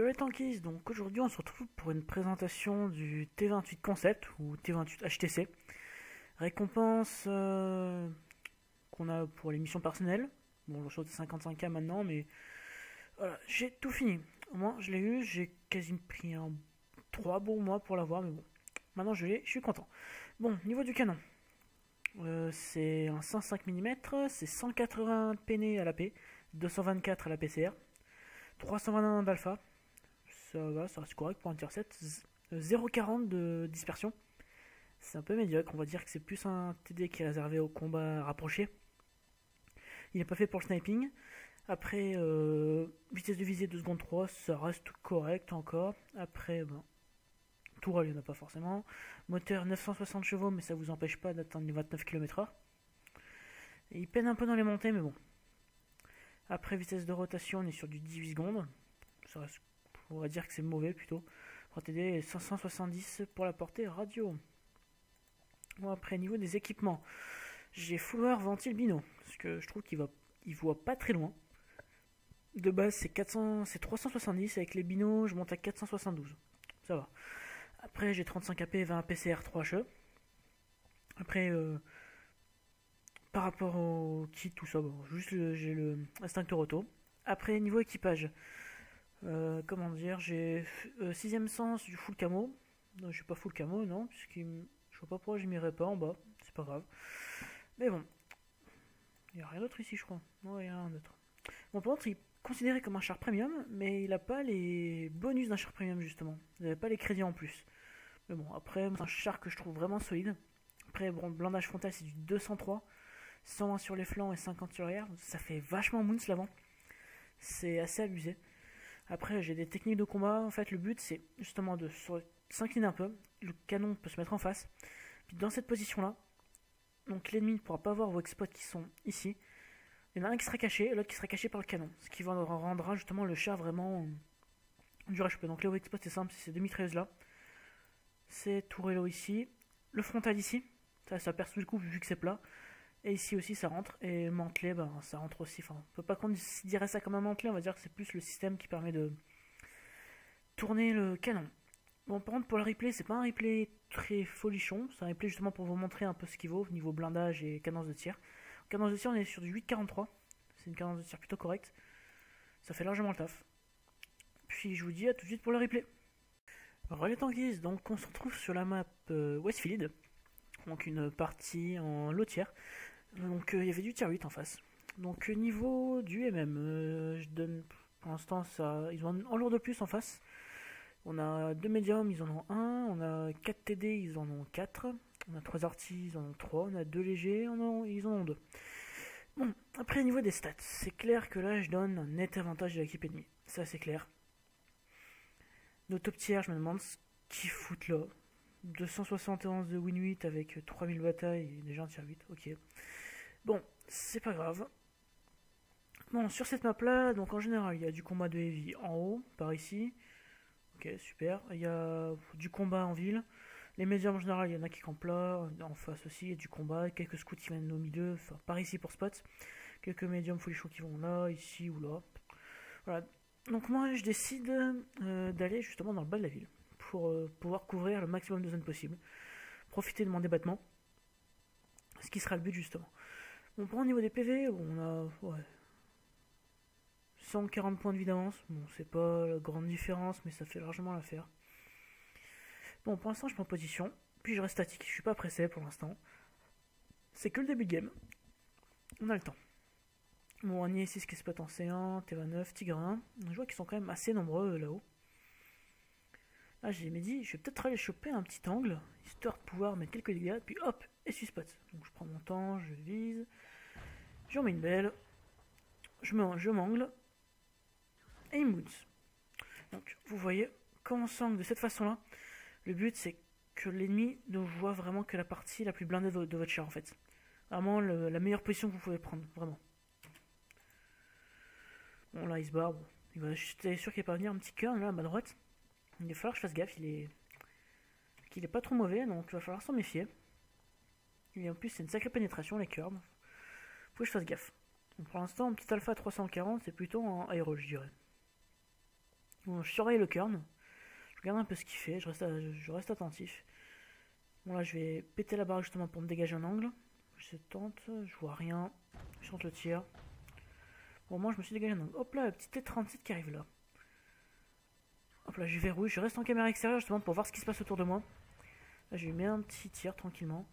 Hello les Tankies, donc aujourd'hui on se retrouve pour une présentation du T28 Concept ou T28 HTC. Récompense qu'on a pour les missions personnelles. Bon, j'en suis à 55K maintenant, mais voilà, j'ai tout fini. Au moins je l'ai eu, j'ai quasiment pris 3 bons mois pour l'avoir, mais bon, maintenant je l'ai, je suis content. Bon, niveau du canon, c'est un 105 mm, c'est 180 pn à l'AP, 224 à la PCR, 321 d'alpha. Ça va, ça reste correct pour un tier 7. 0,40 de dispersion. C'est un peu médiocre, on va dire que c'est plus un TD qui est réservé au combat rapproché. Il n'est pas fait pour le sniping. Après, vitesse de visée 2 secondes 3, ça reste correct encore. Après, tourelle, il n'y en a pas forcément. Moteur 960 chevaux, mais ça vous empêche pas d'atteindre les 29 km/h. Et il peine un peu dans les montées, mais bon. Après, vitesse de rotation, on est sur du 18 secondes. Ça reste, on va dire que c'est mauvais plutôt. Pour TD 570 pour la portée radio. Bon, après, niveau des équipements, j'ai fouloir ventile bino. Parce que je trouve il voit pas très loin. De base, c'est 370. Avec les binos, je monte à 472. Ça va. Après, j'ai 35 AP, 20 PCR, 3 HE. Après, par rapport au kit, tout ça, bon, juste j'ai le instincteur auto. Après, niveau équipage, comment dire, j'ai 6ème sens du full camo. Non, je suis pas full camo, non, je vois pas pourquoi je m'irais pas en bas, c'est pas grave. Mais bon, il y a rien d'autre ici, je crois. Non, il y a rien d'autre. Bon, par contre, il est considéré comme un char premium, mais il a pas les bonus d'un char premium, justement. Il n'avait pas les crédits en plus. Mais bon, après, c'est un char que je trouve vraiment solide. Après, bon, le blindage frontal, c'est du 203. 120 sur les flancs et 50 sur l'arrière. Ça fait vachement moons l'avant. C'est assez abusé. Après, j'ai des techniques de combat. En fait, le but, c'est justement de s'incliner un peu. Le canon peut se mettre en face. Puis dans cette position-là, donc l'ennemi ne pourra pas voir vos exploits qui sont ici. Il y en a un qui sera caché et l'autre qui sera caché par le canon. Ce qui rendra justement le char vraiment dur à choper. Donc les exploits, c'est simple, c'est ces deux mitrailleuses-là. C'est Tourello ici. Le frontal ici. Ça perce tout le coup vu que c'est plat. Et ici aussi ça rentre, et mantelé, ça rentre aussi. Enfin, on peut pas considérer ça comme un mantelé, on va dire que c'est plus le système qui permet de tourner le canon. Bon, par contre, pour le replay, c'est pas un replay très folichon, c'est un replay justement pour vous montrer un peu ce qu'il vaut, niveau blindage et cadence de tir. En cadence de tir, on est sur du 8,43, c'est une cadence de tir plutôt correcte, ça fait largement le taf. Puis je vous dis à tout de suite pour le replay. Alors les tankies, donc on se retrouve sur la map Westfield, donc une partie en lotière. Donc il y avait du tier 8 en face. Donc niveau du MM, je donne pour l'instant ça. Ils ont un lourd de plus en face. On a 2 médiums, ils en ont 1. On a 4 TD, ils en ont 4. On a 3 artis, ils en ont 3. On a 2 légers, ils en ont 2. Bon, après niveau des stats, c'est clair que là je donne un net avantage de l'équipe ennemie. Ça c'est clair. Nos top tiers, je me demande ce qu'ils foutent là. 271 de win 8 avec 3000 batailles et déjà un tier 8, ok. Bon, c'est pas grave. Bon, sur cette map là, donc en général, il y a du combat de heavy en haut, par ici. Ok, super. Il y a du combat en ville. Les médiums en général, il y en a qui campent là, en face aussi, il y a du combat. Quelques scouts qui viennent au milieu, enfin, par ici pour spot. Quelques médiums folichons qui vont là, ici ou là. Voilà. Donc moi, je décide d'aller justement dans le bas de la ville pour pouvoir couvrir le maximum de zones possible. Profiter de mon débattement. Ce qui sera le but justement. Bon, pour au niveau des PV, on a 140 points de vie d'avance. Bon, c'est pas la grande différence, mais ça fait largement l'affaire. Bon, pour l'instant, je prends position. Puis je reste statique. Je suis pas pressé pour l'instant. C'est que le début de game. On a le temps. Bon, Agni 6 qui spot en C1, T29, Tigre 1. Je vois qu'ils sont quand même assez nombreux là-haut. Là, j'ai dit, je vais peut-être aller choper un petit angle, histoire de pouvoir mettre quelques dégâts, puis hop, et spot. Donc je prends mon temps, je vise, j'en mets une belle, je m'angle, et il me bounce. Donc vous voyez, quand on s'angle de cette façon-là, le but c'est que l'ennemi ne voit vraiment que la partie la plus blindée de votre char en fait. Vraiment la meilleure position que vous pouvez prendre, vraiment. Bon là il se barre, bon. J'étais sûr qu'il va pas venir un petit cœur là à ma droite. Il va falloir que je fasse gaffe, qu'il est pas trop mauvais, donc il va falloir s'en méfier. Et en plus, c'est une sacrée pénétration, les curves. Faut que je fasse gaffe. Donc pour l'instant, un petit alpha 340, c'est plutôt en aéro, je dirais. Bon, je surveille le Kern. Je regarde un peu ce qu'il fait, je reste attentif. Bon là je vais péter la barre justement pour me dégager un angle. Je tente, je vois rien. Je tente le tir. Bon moi je me suis dégagé un angle. Hop là, la petite T-37 qui arrive là. Hop là, je verrouille, je reste en caméra extérieure justement pour voir ce qui se passe autour de moi. Là je lui mets un petit tir tranquillement.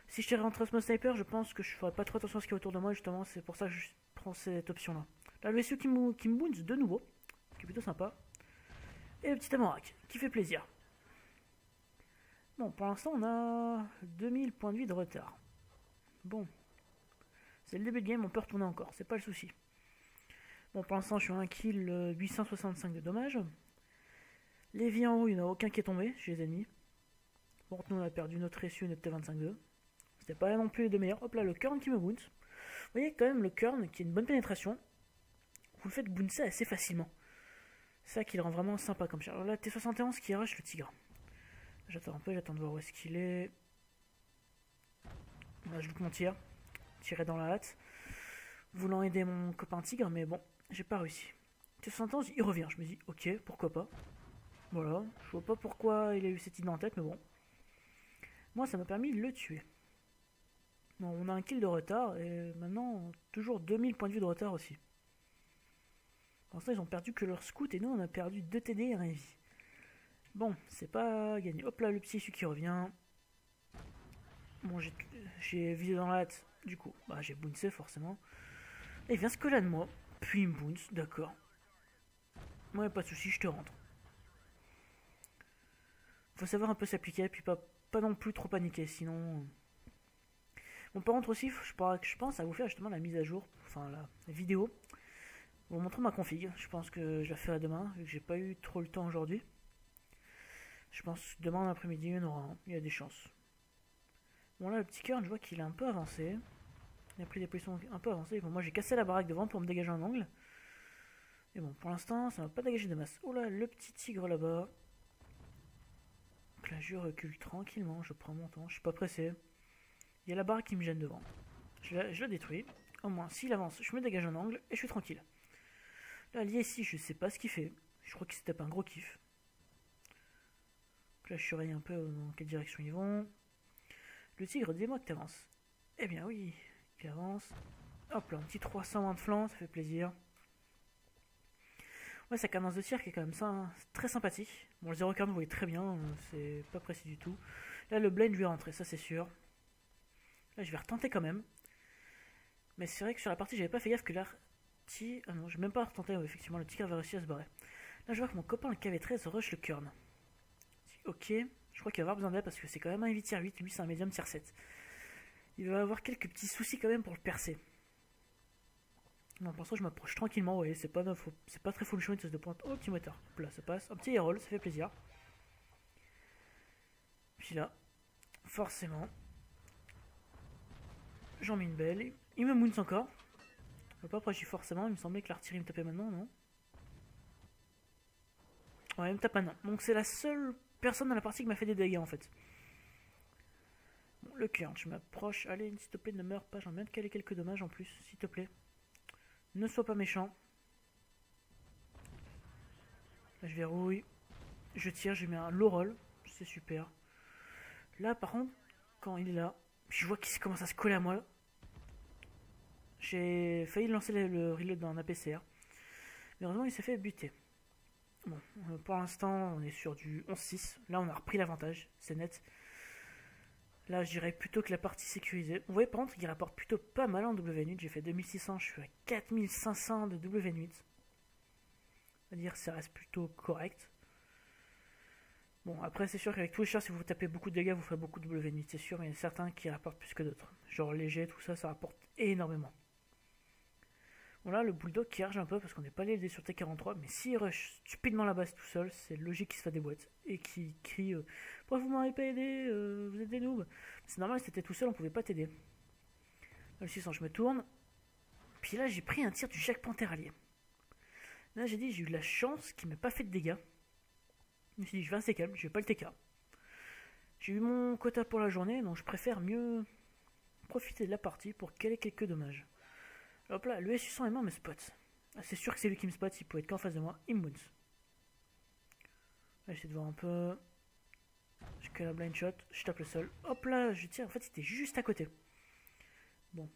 Si je tirais en Trust Sniper, je pense que je ferais pas trop attention à ce qu'il y a autour de moi, justement, c'est pour ça que je prends cette option là. Là le SU qui me bounce de nouveau, qui est plutôt sympa. Et le petit Amorak, qui fait plaisir. Bon, pour l'instant on a 2000 points de vie de retard. Bon, c'est le début de game, on peut retourner encore, c'est pas le souci. Bon, pour l'instant je suis à 1 kill, 865 de dommages. Les vies en haut, il n'y en a aucun qui est tombé chez les ennemis. Bon, nous on a perdu notre SU et notre T25-2. C'était pas non plus les deux meilleurs. Hop là, le Kern qui me bounce. Vous voyez quand même le Kern qui a une bonne pénétration. Vous le faites bouncer assez facilement. C'est ça qui le rend vraiment sympa comme ça. Alors là, T71 qui arrache le tigre. J'attends un peu, j'attends de voir où est-ce qu'il est. Là, je loupe mon tir. Tirer dans la hâte. Voulant aider mon copain tigre, mais bon, j'ai pas réussi. T71, il revient. Je me dis, ok, pourquoi pas. Voilà, je vois pas pourquoi il a eu cette idée en tête, mais bon. Moi, ça m'a permis de le tuer. Bon, on a un kill de retard, et maintenant, toujours 2000 points de vue de retard aussi. Pour l'instant, ils ont perdu que leur scout, et nous, on a perdu 2 TD et 1 vie. Bon, c'est pas gagné. Hop là, le petit issu qui revient. Bon, j'ai visé dans la hâte, du coup. Bah, j'ai bouncé, forcément. Et il vient se coller de moi, puis il me bounce, d'accord. Ouais, pas de soucis, je te rentre. Faut savoir un peu s'appliquer, puis pas non plus trop paniquer, sinon... Bon, par contre aussi, je pense à vous faire justement la mise à jour, enfin la vidéo. Vous montrer ma config, je pense que je la ferai demain, vu que j'ai pas eu trop le temps aujourd'hui. Je pense que demain en après-midi, il y en aura un, il y a des chances. Bon là, le petit Kern, je vois qu'il est un peu avancé. Il a pris des positions un peu avancées. Bon, moi j'ai cassé la baraque devant pour me dégager un angle. Et bon, pour l'instant, ça m'a pas dégagé de masse. Oh là, le petit tigre là-bas. Donc là, je recule tranquillement, je prends mon temps, je suis pas pressé. Il y a la barre qui me gêne devant. Je la détruis. Au moins, s'il avance, je me dégage un angle et je suis tranquille. Là, lié ici, je sais pas ce qu'il fait. Je crois qu'il se tape un gros kiff. Donc là, je surveille un peu dans quelle direction ils vont. Le tigre, dis-moi que tu avances. Eh bien oui, il avance. Hop là, un petit 320 de flanc, ça fait plaisir. Ouais, sa cadence de tir qui est quand même ça, hein, très sympathique. Bon, le 0,40 vous voyez très bien, c'est pas précis du tout. Là, le blind, je vais rentrer, ça c'est sûr. Là, je vais retenter quand même. Mais c'est vrai que sur la partie, j'avais pas fait gaffe que l'arty... Ah non, je vais même pas retenter, effectivement, le tigre va réussir à se barrer. Là, je vois que mon copain, le KV13, rush le Kern. Ok, je crois qu'il va avoir besoin d'aide parce que c'est quand même un heavy tier 8, lui c'est un médium tier 7. Il va avoir quelques petits soucis quand même pour le percer. Non, pour l'instant, je m'approche tranquillement, vous voyez, c'est pas très full show, une espèce de pointe. Oh, petit moteur. Là, ça passe. Un petit roll, ça fait plaisir. Puis là, forcément, j'en mets une belle. Il me mounce encore. Je peux pas approcher forcément, il me semblait que l'artillerie me tapait maintenant, non? Ouais, il me tape maintenant. Donc c'est la seule personne dans la partie qui m'a fait des dégâts en fait. Bon, le Kern, je m'approche. Allez, s'il te plaît, ne meurs pas. J'en viens de caler quelques dommages en plus, s'il te plaît. Ne sois pas méchant. Là, je verrouille. Je tire, je mets un low roll. C'est super. Là, par contre, quand il est là, je vois qu'il commence à se coller à moi. J'ai failli lancer le reload dans un APCR. Mais heureusement, il s'est fait buter. Bon, pour l'instant, on est sur du 11-6. Là, on a repris l'avantage, c'est net. Là, je dirais plutôt que la partie sécurisée. Vous voyez, par contre, il rapporte plutôt pas mal en W8. J'ai fait 2600, je suis à 4500 de W8. C'est-à-dire, ça reste plutôt correct. Bon, après, c'est sûr qu'avec tous les chars, si vous tapez beaucoup de dégâts, vous ferez beaucoup de W8, c'est sûr, mais il y a certains qui rapportent plus que d'autres. Genre léger, tout ça, ça rapporte énormément. Bon, là, le bulldog qui arge un peu parce qu'on n'est pas allé sur T43, mais s'il rush stupidement la base tout seul, c'est logique qu'il se fasse des boîtes et qu'il crie pourquoi vous m'avez pas aidé, vous êtes des noobs. C'est normal, si t'étais tout seul, on pouvait pas t'aider. Là, le 600, je me tourne. Puis là, j'ai pris un tir du Jacques Panther allié. Là, j'ai eu de la chance qu'il m'ait pas fait de dégâts. Je me suis dit, je vais rester calme, je vais pas le TK. J'ai eu mon quota pour la journée, donc je préfère mieux profiter de la partie pour caler quelques dommages. Hop là, le S800 est mort me spot. Ah, c'est sûr que c'est lui qui me spot, il peut être qu'en face de moi, il me bounce. On va essayer de voir un peu. Je crée la blind shot, je tape le sol. Hop là, je tire. En fait, c'était juste à côté. Bon,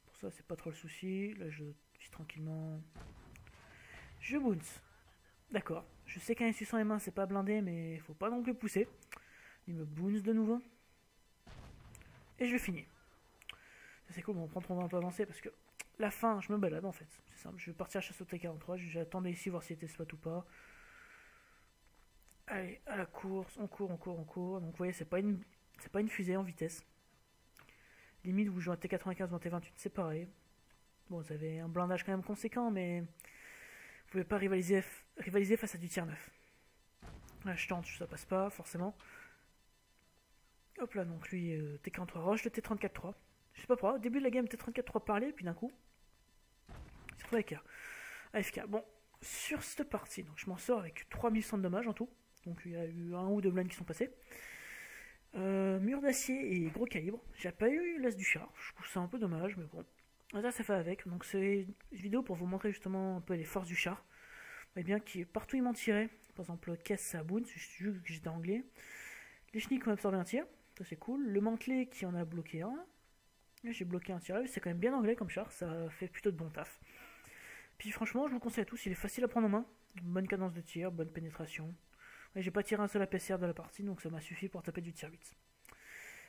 pour ça, c'est pas trop le souci. Là, je suis tranquillement. Je bounce. D'accord. Je sais qu'un S800 M1, c'est pas blindé, mais faut pas non plus pousser. Il me bounce de nouveau. Et je le finis. Ça, c'est cool, on va prendre un peu avancé parce que la fin, je me balade en fait. C'est simple. Je vais partir à chasse au T43. J'attendais ici voir s'il était spot ou pas. Allez, à la course, on court, on court, on court. Donc vous voyez, c'est pas une fusée en vitesse. Limite, vous jouez un T95 ou un T28, c'est pareil. Bon, vous avez un blindage quand même conséquent, mais vous pouvez pas rivaliser face à du tir neuf. Là, je tente, ça passe pas, forcément. Hop là, donc lui, T43 rush, le T34-3. Je sais pas pourquoi, au début de la game, T34-3 parlait, puis d'un coup, il s'est retrouvé avec AFK. Bon, sur cette partie, donc je m'en sors avec 3100 de dommages en tout. Donc il y a eu un ou deux blinds qui sont passés. Mur d'acier et gros calibre. J'ai pas eu l'as du char. Je trouve ça un peu dommage, mais bon. Ça fait avec. Donc c'est une vidéo pour vous montrer justement un peu les forces du char. Et bien partout ils m'ont tiré. Par exemple, caisse ça boune, que j'étais anglais. Les chenilles qui ont absorbé un tir. Ça c'est cool. Le mantelet qui en a bloqué un. J'ai bloqué un tir. C'est quand même bien anglais comme char. Ça fait plutôt de bon taf. Puis franchement, je vous conseille à tous. Il est facile à prendre en main. Bonne cadence de tir, bonne pénétration. Et j'ai pas tiré un seul APCR de la partie, donc ça m'a suffi pour taper du tir 8.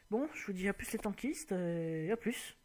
Bon, je vous dis à plus les tankistes, et à plus.